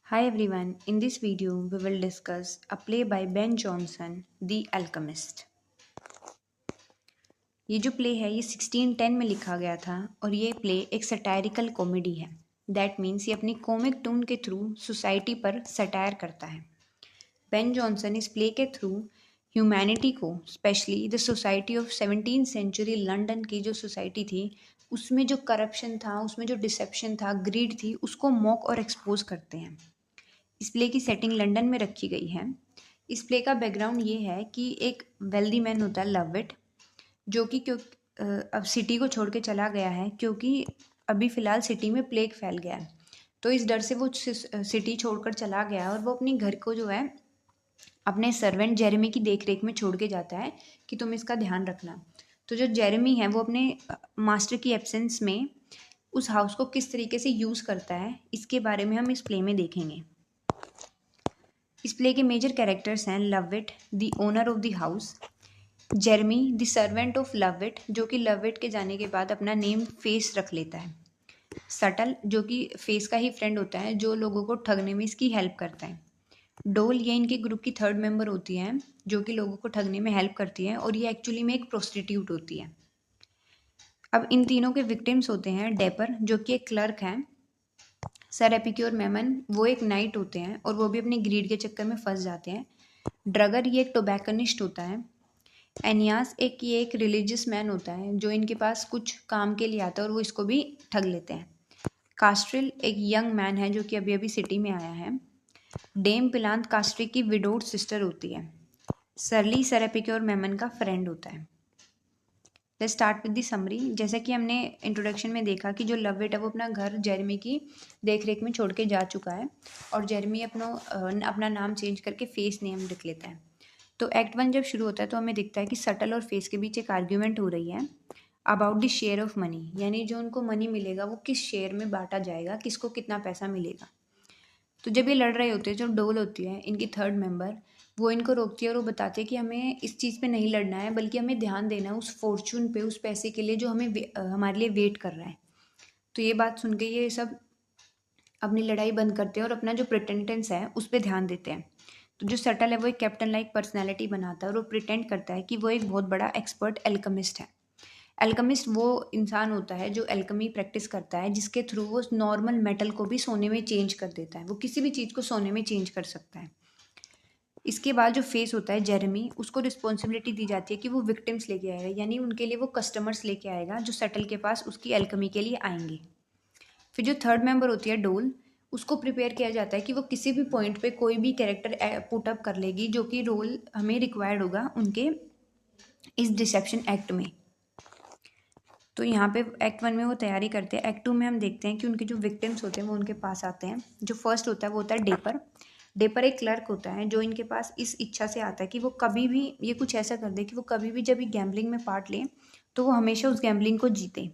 Hi everyone, in this video we will discuss a play by Ben Jonson, The Alchemist। ये जो play है ये 1610 में लिखा गया था और ये प्ले एक सटायरिकल कॉमेडी है। दैट मीन्स ये अपनी कॉमिक टून के थ्रू सोसाइटी पर सटायर करता है। बेन जॉनसन इस प्ले के थ्रू ह्यूमैनिटी को, specially the society of 17th century London की जो सोसाइटी थी, उसमें जो करप्शन था, उसमें जो डिसेप्शन था, ग्रीड थी, उसको मॉक और एक्सपोज करते हैं। इस प्ले की सेटिंग लंदन में रखी गई है। इस प्ले का बैकग्राउंड ये है कि एक वेल्दी मैन होता है लविट, जो कि अब सिटी को छोड़ के चला गया है क्योंकि अभी फ़िलहाल सिटी में प्लेग फैल गया है। तो इस डर से वो सिटी छोड़कर चला गया और वो अपने घर को जो है अपने सर्वेंट जेरेमी की देख रेख में छोड़ के जाता है कि तुम इसका ध्यान रखना। तो जो जेरेमी है वो अपने मास्टर की एब्सेंस में उस हाउस को किस तरीके से यूज़ करता है, इसके बारे में हम इस प्ले में देखेंगे। इस प्ले के मेजर कैरेक्टर्स हैं Lovewit the owner of the house, Jeremy the servant of Lovewit, जो कि लविट के जाने के बाद अपना नेम फेस रख लेता है, सटल जो कि फेस का ही फ्रेंड होता है जो लोगों को ठगने में इसकी हेल्प करता है, डोल ये इनके ग्रुप की थर्ड मेंबर होती है जो कि लोगों को ठगने में हेल्प करती है और ये एक्चुअली में एक प्रोस्टिट्यूट होती है। अब इन तीनों के विक्टिम्स होते हैं डेपर जो कि एक क्लर्क हैं, सर एपिक्योर मेमन वो एक नाइट होते हैं और वो भी अपनी ग्रीड के चक्कर में फंस जाते हैं, ड्रगर ये एक टोबैकनिस्ट होता है, एनियास ये एक रिलीजियस मैन होता है जो इनके पास कुछ काम के लिए आता है और वो इसको भी ठग लेते हैं, कास्ट्रिल एक यंग मैन है जो कि अभी अभी सिटी में आया है, डेम पिलांत कास्ट्रिल की विडोड सिस्टर होती है, सरली सर एपिक्योर मेमन का फ्रेंड होता है। Let's start with the summary. जैसा कि हमने इंट्रोडक्शन में देखा कि जो लविट है वो अपना घर जेरेमी की देख रेख में छोड़ के जा चुका है और जेरेमी अपना नाम चेंज करके फेस नेम लिख लेता है। तो एक्ट 1 जब शुरू होता है तो हमें दिखता है कि सटल और फेस के बीच एक आर्ग्यूमेंट हो रही है about the share of money, यानी जो उनको मनी मिलेगा वो किस शेयर में बांटा जाएगा, किसको कितना पैसा मिलेगा। तो जब ये लड़ रहे होते हैं, जो डोल होती है इनकी थर्ड मेंबर, वो इनको रोकती है और वो बताती है कि हमें इस चीज़ पे नहीं लड़ना है बल्कि हमें ध्यान देना है उस फॉर्चून पे, उस पैसे के लिए जो हमारे लिए वेट कर रहा है। तो ये बात सुन के ये सब अपनी लड़ाई बंद करते हैं और अपना जो प्रिटेंटेंस है उस पर ध्यान देते हैं। तो जो सटल है वो एक कैप्टन लाइक पर्सनैलिटी बनाता है और वो प्रिटेंड करता है कि वो एक बहुत बड़ा एक्सपर्ट एल्कमिस्ट है। एल्कमिस्ट वो इंसान होता है जो एल्कमी प्रैक्टिस करता है जिसके थ्रू वो नॉर्मल मेटल को भी सोने में चेंज कर देता है, वो किसी भी चीज़ को सोने में चेंज कर सकता है। इसके बाद जो फेस होता है जेरेमी, उसको रिस्पॉन्सिबिलिटी दी जाती है कि वो विक्टिम्स लेके आएगा, यानी उनके लिए वो कस्टमर्स लेके आएगा जो सटल के पास उसकी एल्कमी के लिए आएंगे। फिर जो थर्ड मेंबर होती है डोल, उसको प्रिपेयर किया जाता है कि वो किसी भी पॉइंट पे कोई भी कैरेक्टर पुट अप कर लेगी जो कि रोल हमें रिक्वायर्ड होगा उनके इस डिसेप्शन एक्ट में। तो यहाँ पे एक्ट 1 में वो तैयारी करते हैं। एक्ट 2 में हम देखते हैं कि उनके जो विक्टिम्स होते हैं वो उनके पास आते हैं। जो फर्स्ट होता है वो होता है डेपर। डेपर एक क्लर्क होता है जो इनके पास इस इच्छा से आता है कि वो कभी भी ये कुछ ऐसा कर दे कि वो कभी भी जब ये गैम्बलिंग में पार्ट ले तो वो हमेशा उस गैम्बलिंग को जीते।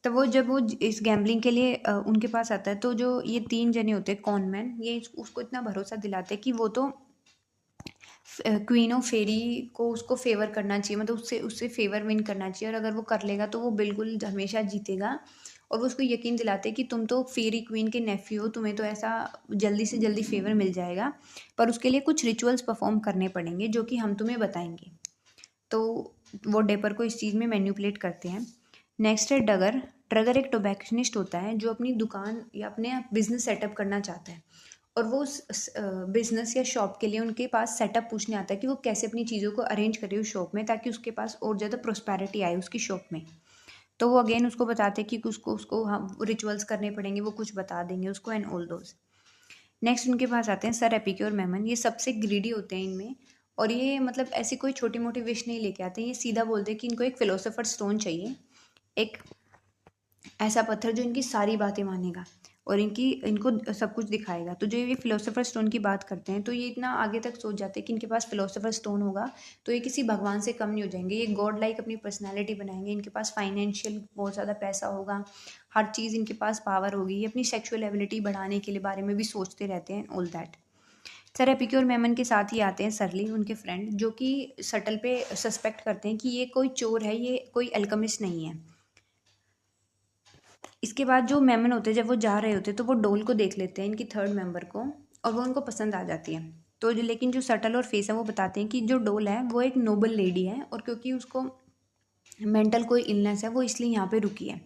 तो वो जब वो इस गैम्बलिंग के लिए उनके पास आता है तो जो ये तीन जने होते हैं कॉनमैन, ये उसको इतना भरोसा दिलाते हैं कि वो तो क्वीन ऑफ फेरी को उसको फेवर करना चाहिए, मतलब उससे उससे फेवर विन करना चाहिए और अगर वो कर लेगा तो वो बिल्कुल हमेशा जीतेगा। और वो उसको यकीन दिलाते हैं कि तुम तो फेरी क्वीन के नेफ्यू हो, तुम्हें तो ऐसा जल्दी से जल्दी फेवर मिल जाएगा, पर उसके लिए कुछ रिचुअल्स परफॉर्म करने पड़ेंगे जो कि हम तुम्हें बताएंगे। तो वो डेपर को इस चीज़ में मैन्युपुलेट करते हैं। नेक्स्ट है डगर। ड्रगर एक टोबैक्सनिस्ट होता है जो अपनी दुकान या अपने बिजनेस सेटअप करना चाहता है और वो उस बिजनेस या शॉप के लिए उनके पास सेटअप पूछने आता है कि वो कैसे अपनी चीज़ों को अरेंज करे उस शॉप में ताकि उसके पास और ज़्यादा प्रोस्पैरिटी आए उसकी शॉप में। तो वो अगेन उसको बताते हैं कि उसको उसको हाँ रिचुअल्स करने पड़ेंगे, वो कुछ बता देंगे उसको एंड ऑल दोज। नेक्स्ट उनके पास आते हैं सर एपिक्योर मेमन। ये सबसे ग्रीडी होते हैं इनमें और ये मतलब ऐसी कोई छोटी मोटी विश नहीं लेके आते, ये सीधा बोलते हैं कि इनको एक फिलोसोफर स्टोन चाहिए, एक ऐसा पत्थर जो इनकी सारी बातें मानेगा और इनको सब कुछ दिखाएगा। तो जो ये फिलोसोफर स्टोन की बात करते हैं तो ये इतना आगे तक सोच जाते हैं कि इनके पास फिलोसोफर स्टोन होगा तो ये किसी भगवान से कम नहीं हो जाएंगे, ये गॉड लाइक अपनी पर्सनैलिटी बनाएंगे, इनके पास फाइनेंशियल बहुत ज़्यादा पैसा होगा, हर चीज़ इनके पास पावर होगी, ये अपनी सेक्शुअल एबिलिटी बढ़ाने के लिए बारे में भी सोचते रहते हैं all that. Sir epicure Memon के साथ ही आते हैं सरली उनके फ्रेंड, जो कि सटल पे सस्पेक्ट करते हैं कि ये कोई चोर है, ये कोई अल्केमिस्ट नहीं है। इसके बाद जो मेमन होते हैं जब वो जा रहे होते हैं तो वो डोल को देख लेते हैं, इनकी थर्ड मेंबर को, और वो उनको पसंद आ जाती है। तो लेकिन जो सटल और फेस है वो बताते हैं कि जो डोल है वो एक नोबल लेडी है और क्योंकि उसको मेंटल कोई इलनेस है वो इसलिए यहाँ पे रुकी है।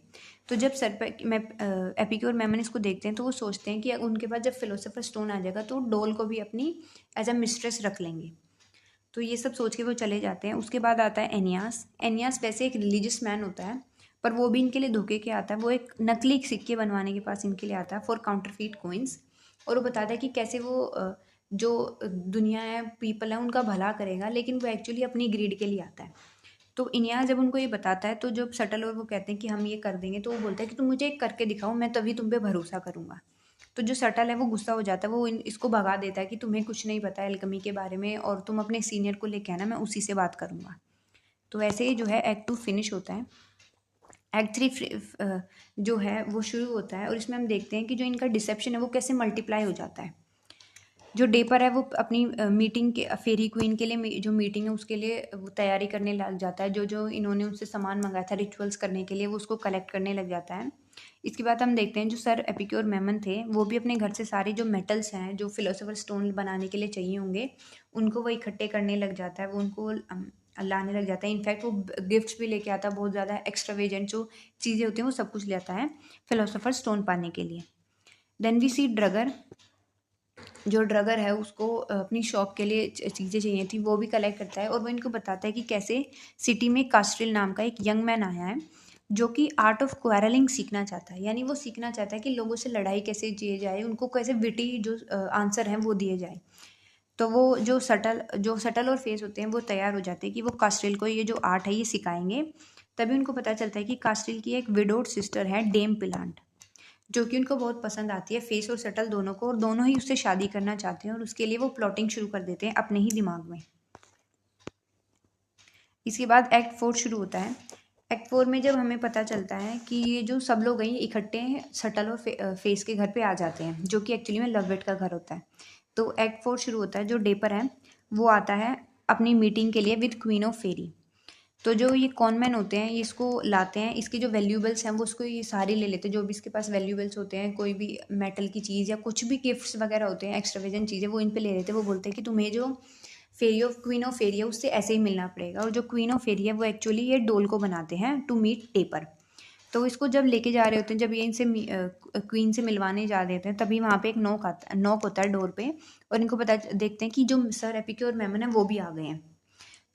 तो जब सर पे मैं एपिक्योर मेमन इसको देखते हैं तो वो सोचते हैं कि उनके पास जब फिलोसोफर स्टोन आ जाएगा तो डोल को भी अपनी एज अ मिस्ट्रेस रख लेंगे। तो ये सब सोच के वो चले जाते हैं। उसके बाद आता है एनियास। एनियास वैसे एक रिलीजियस मैन होता है पर वो भी इनके लिए धोखे के आता है। वो एक नकली सिक्के बनवाने के पास इनके लिए आता है फॉर काउंटरफीट कोइंस, और वो बताता है कि कैसे वो जो दुनिया है पीपल है उनका भला करेगा, लेकिन वो एक्चुअली अपनी ग्रीड के लिए आता है। तो इनियास जब उनको ये बताता है तो जब सटल और वो कहते हैं कि हम ये कर देंगे तो वो बोलता है कि तुम मुझे एक करके दिखाओ, मैं तभी तुम पे भरोसा करूंगा। तो जो सटल है वो गुस्सा हो जाता है, वो इसको भगा देता है कि तुम्हें कुछ नहीं पता है एल्केमी के बारे में और तुम अपने सीनियर को लेके आना, मैं उसी से बात करूंगा। तो ऐसे ही जो है एक्ट 2 फिनिश होता है। एक्ट 3 जो है वो शुरू होता है और इसमें हम देखते हैं कि जो इनका डिसेप्शन है वो कैसे मल्टीप्लाई हो जाता है। जो डेपर है वो अपनी मीटिंग के फेरी क्वीन के लिए जो मीटिंग है उसके लिए वो तैयारी करने लग जाता है। जो जो इन्होंने उनसे सामान मंगाया था रिचुअल्स करने के लिए वो उसको कलेक्ट करने लग जाता है। इसके बाद हम देखते हैं जो सर एपिक्योर मेमन थे वो भी अपने घर से सारे जो मेटल्स हैं जो फिलोसोफर स्टोन बनाने के लिए चाहिए होंगे उनको वो इकट्ठे करने लग जाता है, वो उनको लाने लग जाता है। इनफैक्ट वो गिफ्ट्स भी लेके आता है, बहुत ज़्यादा एक्स्ट्रावेजेंट जो चीज़ें होती हैं वो सब कुछ ले आता है फिलोसोफर स्टोन पाने के लिए। देन वी सी ड्रगर। जो ड्रगर है उसको अपनी शॉप के लिए चीज़ें चाहिए थी, वो भी कलेक्ट करता है और वो इनको बताता है कि कैसे सिटी में कास्ट्रिल नाम का एक यंग मैन आया है जो कि आर्ट ऑफ क्वारलिंग सीखना चाहता है। यानी वो सीखना चाहता है कि लोगों से लड़ाई कैसे की जाए, उनको कैसे विटी जो आंसर हैं वो दिए जाए। तो वो जो सटल और फेस होते हैं वो तैयार हो जाते हैं कि वो कास्ट्रिल को ये जो आर्ट है ये सिखाएंगे। तभी उनको पता चलता है कि कास्ट्रिल की एक विडोड सिस्टर है डेम पिलांट, जो कि उनको बहुत पसंद आती है, फेस और सटल दोनों को, और दोनों ही उससे शादी करना चाहते हैं और उसके लिए वो प्लॉटिंग शुरू कर देते हैं अपने ही दिमाग में। इसके बाद एक्ट 4 शुरू होता है। एक्ट 4 में जब हमें पता चलता है कि ये जो सब लोग हैं इकट्ठे सटल और फेस के घर पे आ जाते हैं जो कि एक्चुअली में लववेट का घर होता है। तो एक्ट 4 शुरू होता है। जो डेपर है वो आता है अपनी मीटिंग के लिए विद क्वीन ऑफ फेरी। तो जो ये कॉनमैन होते हैं ये इसको लाते हैं, इसके जो वैल्यूबल्स हैं वो उसको ये सारे ले लेते हैं, जो भी इसके पास वैल्यूबल्स होते हैं, कोई भी मेटल की चीज़ या कुछ भी गिफ्ट्स वगैरह होते हैं एक्स्ट्रावेजेंट चीज़ें वो इन पे ले लेते हैं। वो बोलते हैं कि तुम्हें जो क्वीन ऑफ फेरी है उससे ऐसे ही मिलना पड़ेगा। और जो क्वीन ऑफ फेरी है वो एक्चुअली ये डोल को बनाते हैं टू मीट टेपर। तो इसको जब लेके जा रहे होते हैं, जब ये इनसे क्वीन से मिलवाने जा रहे होते हैं तभी वहाँ पे एक नॉक होता है डोर पे, और इनको पता देखते हैं कि जो सर एपिक्योर मेमन है वो भी आ गए हैं।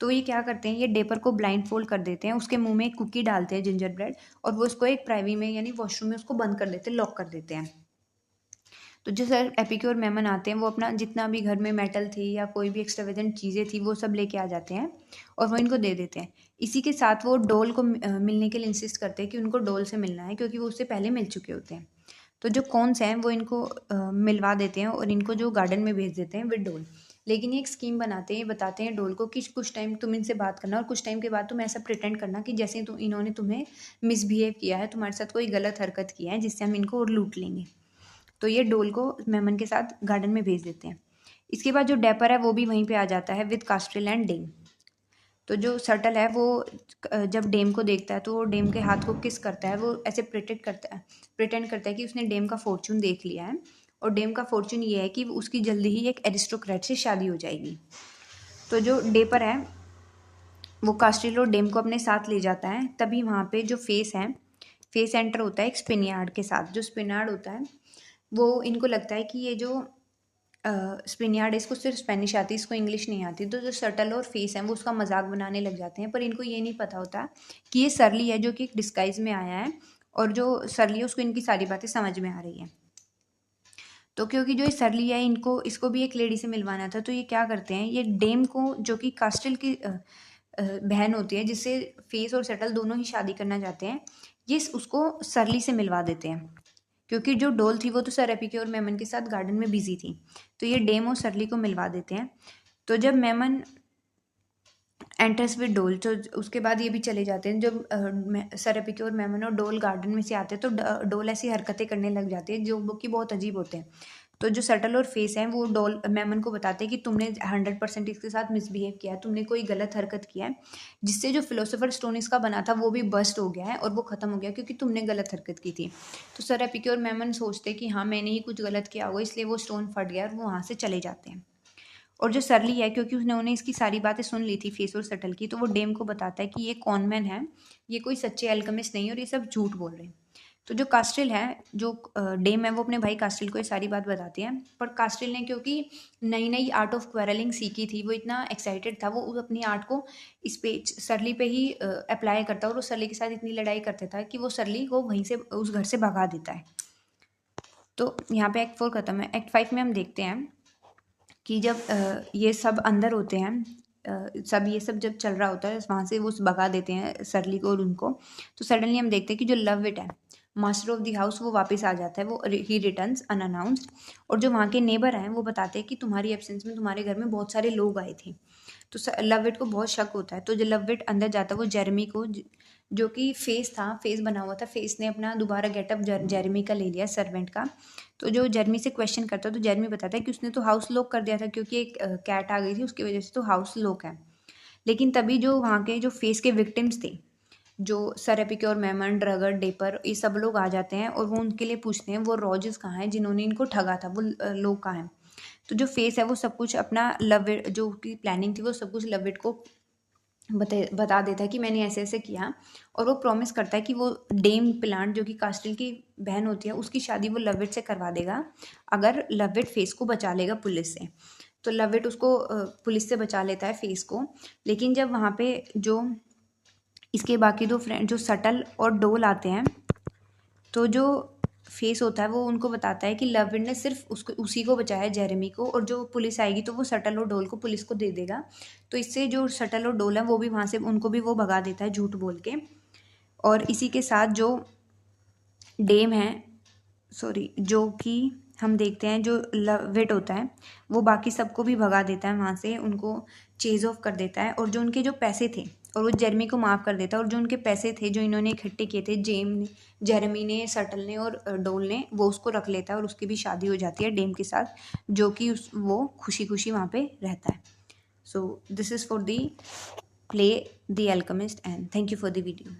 तो ये क्या करते हैं, ये डेपर को ब्लाइंड फोल्ड कर देते हैं, उसके मुंह में एक कुकी डालते हैं जिंजर ब्रेड, और वो उसको एक प्राइवी में यानी वॉशरूम में उसको बंद कर देते हैं, लॉक कर देते हैं। तो जो सर एपिक्योर मेमन आते हैं वो अपना जितना भी घर में मेटल थी या कोई भी एक्स्ट्रावेजेंट चीज़ें थी वो सब लेके आ जाते हैं और वो इनको दे देते हैं। इसी के साथ वो डोल को मिलने के लिए इंसिस्ट करते हैं कि उनको डोल से मिलना है क्योंकि वो उससे पहले मिल चुके होते हैं। तो जो कॉन्स हैं वो इनको मिलवा देते हैं और इनको जो गार्डन में भेज देते हैं विद डोल। लेकिन ये एक स्कीम बनाते हैं, ये बताते हैं डोल को कि कुछ टाइम तुम इनसे बात करना और कुछ टाइम के बाद तुम ऐसा प्रिटेंड करना कि जैसे इन्होंने तुम्हें मिसबिहेव किया है, तुम्हारे साथ कोई गलत हरकत किया है जिससे हम इनको और लूट लेंगे। तो ये डोल को मेमन के साथ गार्डन में भेज देते हैं। इसके बाद जो डेपर है वो भी वहीं पे आ जाता है विद कास्ट्रिल एंड डेम। तो जो सटल है वो जब डेम को देखता है तो वो डेम के हाथ को किस करता है, वो ऐसे प्रिटेंड करता है कि उसने डेम का फॉर्चून देख लिया है और डेम का फॉर्चून ये है कि उसकी जल्दी ही एक एरिस्टोक्रेट से शादी हो जाएगी। तो जो डेपर है वो कास्ट्रिल और डेम को अपने साथ ले जाता है। तभी वहाँ पे जो फेस एंटर होता है एक स्पिनियार्ड के साथ। जो स्पिनियार्ड होता है वो इनको लगता है कि ये जो स्पिनियार्ड इसको सिर्फ स्पेनिश आती है, इसको इंग्लिश नहीं आती। तो जो सटल और फेस हैं वो उसका मजाक बनाने लग जाते हैं, पर इनको ये नहीं पता होता कि ये सरली है जो कि एक डिस्गाइज में आया है, और जो सरली है उसको इनकी सारी बातें समझ में आ रही हैं। तो क्योंकि जो ये सरली है इसको भी एक लेडी से मिलवाना था, तो ये क्या करते हैं, ये डेम को जो कि कास्टिल की बहन होती है जिससे फेस और सटल दोनों ही शादी करना चाहते हैं, ये उसको सरली से मिलवा देते हैं। क्योंकि जो डोल थी वो तो सर एपिक्योर मेमन के साथ गार्डन में बिजी थी, तो ये डेम और सरली को मिलवा देते हैं। तो जब मेमन एंटर्स विद डोल तो उसके बाद ये भी चले जाते हैं। जब सर एपिक्योर मेमन और डोल गार्डन में से आते हैं तो डोल ऐसी हरकतें करने लग जाती है जो कि बहुत अजीब होते हैं। तो जो सटल और फेस हैं वो डोल मेमन को बताते हैं कि तुमने 100% इसके साथ मिसबिहेव किया है, तुमने कोई गलत हरकत किया है, जिससे जो फिलोसोफर स्टोन इसका बना था वो भी बस्ट हो गया है और वो ख़त्म हो गया क्योंकि तुमने गलत हरकत की थी। तो सर एपिक्योर मेमन सोचते कि हाँ मैंने ही कुछ गलत किया होगा इसलिए वो स्टोन फट गया और वो वहाँ से चले जाते हैं। और जो सरली है क्योंकि उन्होंने इसकी सारी बातें सुन ली थी फेस और सटल की, तो वो डेम को बताता है कि ये कॉनमैन है, ये कोई सच्चे एल्केमिस्ट नहीं है और ये सब झूठ बोल रहे हैं। तो जो कास्टिल है, जो डेम है, वो अपने भाई कास्टिल को ये सारी बात बताती है, पर कास्टिल ने क्योंकि नई नई आर्ट ऑफ क्वेरलिंग सीखी थी, वो इतना एक्साइटेड था, वो अपनी आर्ट को इस पे सरली पे ही अप्लाई करता है और वो सरली के साथ इतनी लड़ाई करता था कि वो सरली को वहीं से उस घर से भगा देता है। तो यहाँ पे एक्ट 4 खत्म है। एक्ट 5 में हम देखते हैं कि जब ये सब अंदर होते हैं, ये सब जब चल रहा होता है वहाँ से वो भगा देते हैं सरली को और उनको, तो सडनली हम देखते हैं कि जो लविट है, मास्टर ऑफ द हाउस, वो वापस आ जाता है, वो ही रिटर्न्स अनअनाउंस्ड। और जो वहाँ के नेबर हैं वो बताते हैं कि तुम्हारी एब्सेंस में तुम्हारे घर में बहुत सारे लोग आए थे। तो लविट को बहुत शक होता है, तो जो लविट अंदर जाता है वो जेरेमी को, जो कि फेस था, फेस बना हुआ था, फेस ने अपना दोबारा गेटअप जेरेमी का ले लिया, सर्वेंट का। तो जो जेरेमी से क्वेश्चन करता है तो जेरेमी बताता है कि उसने तो हाउस लॉक कर दिया था क्योंकि एक कैट आ गई थी, उसकी वजह से तो हाउस लॉक है। लेकिन तभी जो वहाँ के जो फेस के विक्टिम्स थे, जो सर एपिक्योर मेमन, ड्रगर, डेपर, ये सब लोग आ जाते हैं और वो उनके लिए पूछते हैं वो रॉजेस कहाँ हैं जिन्होंने इनको ठगा था, वो लोग कहाँ हैं। तो जो फेस है वो सब कुछ अपना लविट, जो की प्लानिंग थी वो सब कुछ लविट को बता देता है कि मैंने ऐसे ऐसे किया, और वो प्रॉमिस करता है कि वो डेम प्लांट, जो कि कास्टिल की बहन होती है, उसकी शादी वो लविट से करवा देगा अगर लविट फेस को बचा लेगा पुलिस से। तो लविट उसको पुलिस से बचा लेता है फेस को। लेकिन जब वहाँ पे जो इसके बाकी दो फ्रेंड, जो सटल और डोल आते हैं, तो जो फेस होता है वो उनको बताता है कि लविट ने सिर्फ उसको, उसी को बचाया, जेरेमी को, और जो पुलिस आएगी तो वो सटल और डोल को पुलिस को दे देगा। तो इससे जो सटल और डोल है वो भी वहाँ से, उनको भी वो भगा देता है झूठ बोल के। और इसी के साथ जो डेम है, सॉरी, जो कि हम देखते हैं जो लविट होता है वो बाकी सबको भी भगा देता है वहाँ से, उनको चेज ऑफ कर देता है, और जो उनके जो पैसे थे, और वो जेरेमी को माफ़ कर देता है, और जो उनके पैसे थे जो इन्होंने इकट्ठे किए थे, जेरेमी ने, सटल ने और डोल ने, वो उसको रख लेता है और उसकी भी शादी हो जाती है डेम के साथ, जो कि वो खुशी खुशी वहाँ पे रहता है। So this is for the play the alchemist and thank you for the video.